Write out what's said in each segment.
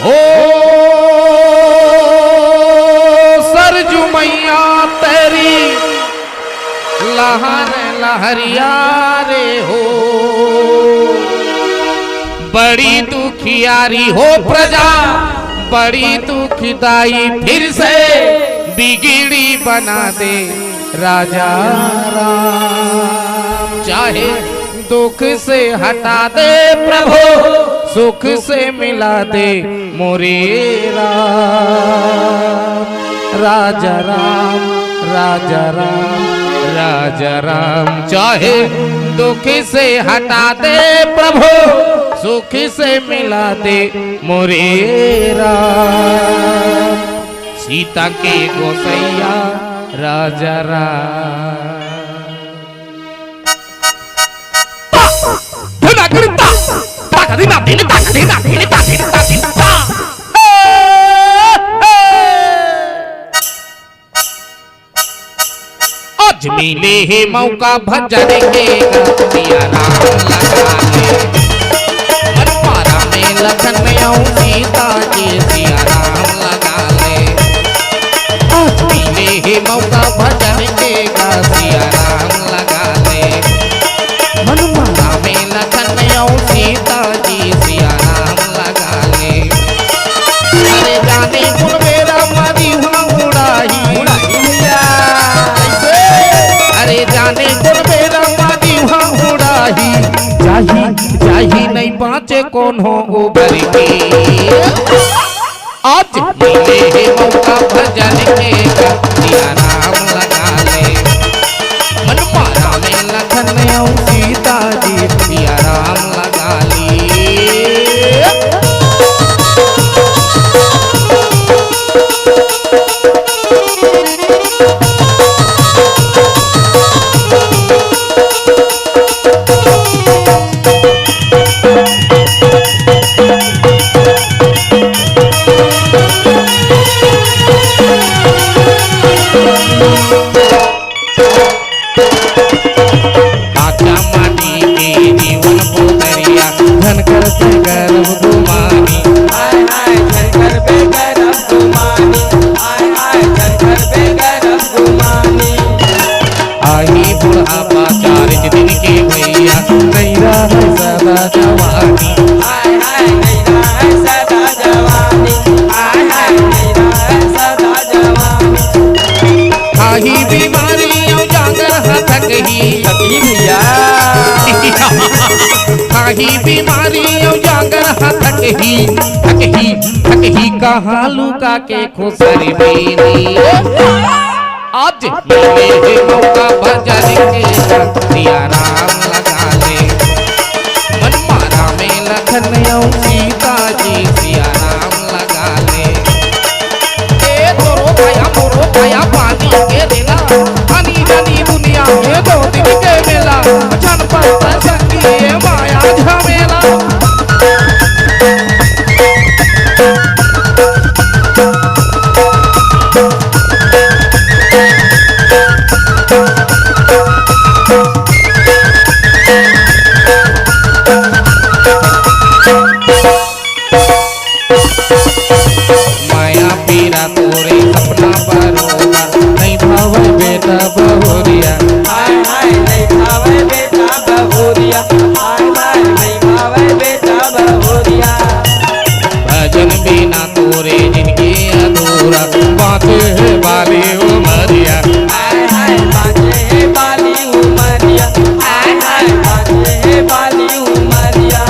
ओ सरजू मैया तेरी लहर लहरिया रे हो, बड़ी दुखियारी हो प्रजा बड़ी दुखदाई, फिर से बिगड़ी बना दे राजा राम। चाहे दुख से हटा दे प्रभु, सुख से मिला दे मोरे राम। राजा राम राजा राम राजा राम, चाहे दुख से हटा दे प्रभु, सुख से मिला दे मोरे राम। सीता के गोसैया राजा राम। आज मिले है मौका भजन के दिया राम लगा ले, मनमारा में लखन में आऊं सीता जी सिया राम लगा ले। आज मिले है मौका भजन के सिया राम लगा ले, मनमारा में लखन में आऊं सीता जी सिया राम लगा ले। अरे जाने गुण मेरा मारी हुआ उड़ाही, अरे जाने गुण मेरा मारी हुआ उड़ाही, जाही जाही नहीं पाचे कौन हो उबर के। आज मिले है मौका भजन के दिया राम लगा ले, मनमारा में लखन में आऊं सीता जी सिया राम लगा ली। बीमारी जागर थक ही कहाँ लुका के खुसरी बेनी। आज मिले है मौका भजन के दिया राम लगा ले, मनमारा में लखन आऊं सीता जी सिया राम लगा ले। ए तोरो भया पानी के देला, पानी जानी दुनिया में दो दिन के मेला, छन पर संगी माया झमेला। माया पीरा तोरे सपना बरोबा, नहीं भावे बेटा बहुरिया, हाय हाय नहीं भावे बेटा बहुरिया, हाय हाय नहीं भावे बेटा बहुरिया। भजन बिना तोरे जिनकी अधूरा, बातें है बाली उमरिया, हाय हाय बाजे है बाली उमरिया, हाय हाय बाजे है बाली उमरिया।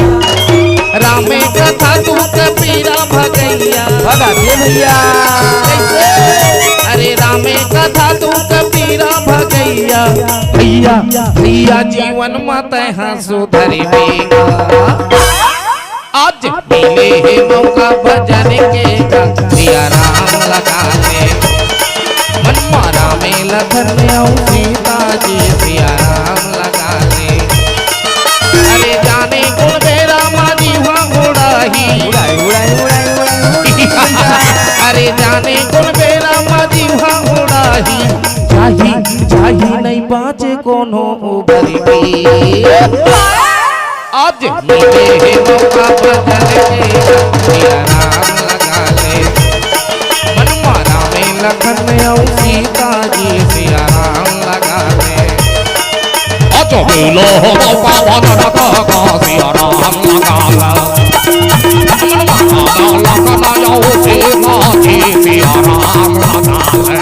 रामे कथा तू कबीरा भगैया भगा दे भैया, अरे रामे कथा तू कबीरा भगैया। भैया भैया जीवन मत सुधरी बेगा, आज मिले है मौका भजन के दिया राम लगा ले, मनमारा में लखन में आऊं सीता जी सिया राम लगा ले। अरे जाने गुण मेरा मारी हुआ उड़ाही, अरे जाने गुण मेरा मारी हुआ उड़ाही, जाही जाही नहीं पाचे कोनो उबर के। आज मिले है मौका भजन के दिया राम। लखन और सीता जी सिया राम लगा ले। अचो मिलो मौका भजन का सिया राम लगा ले। लखन और सीता जी सिया राम लगा ले।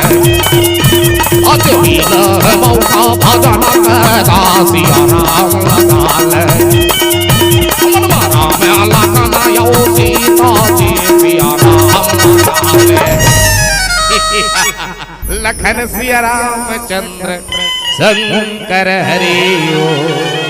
अचो मिलो मौका भजन का सिया राम लगा ले। लखन और सीता जी सिया राम लगा ले। लखन सिया रामचंद्र शंकर हरि ओम।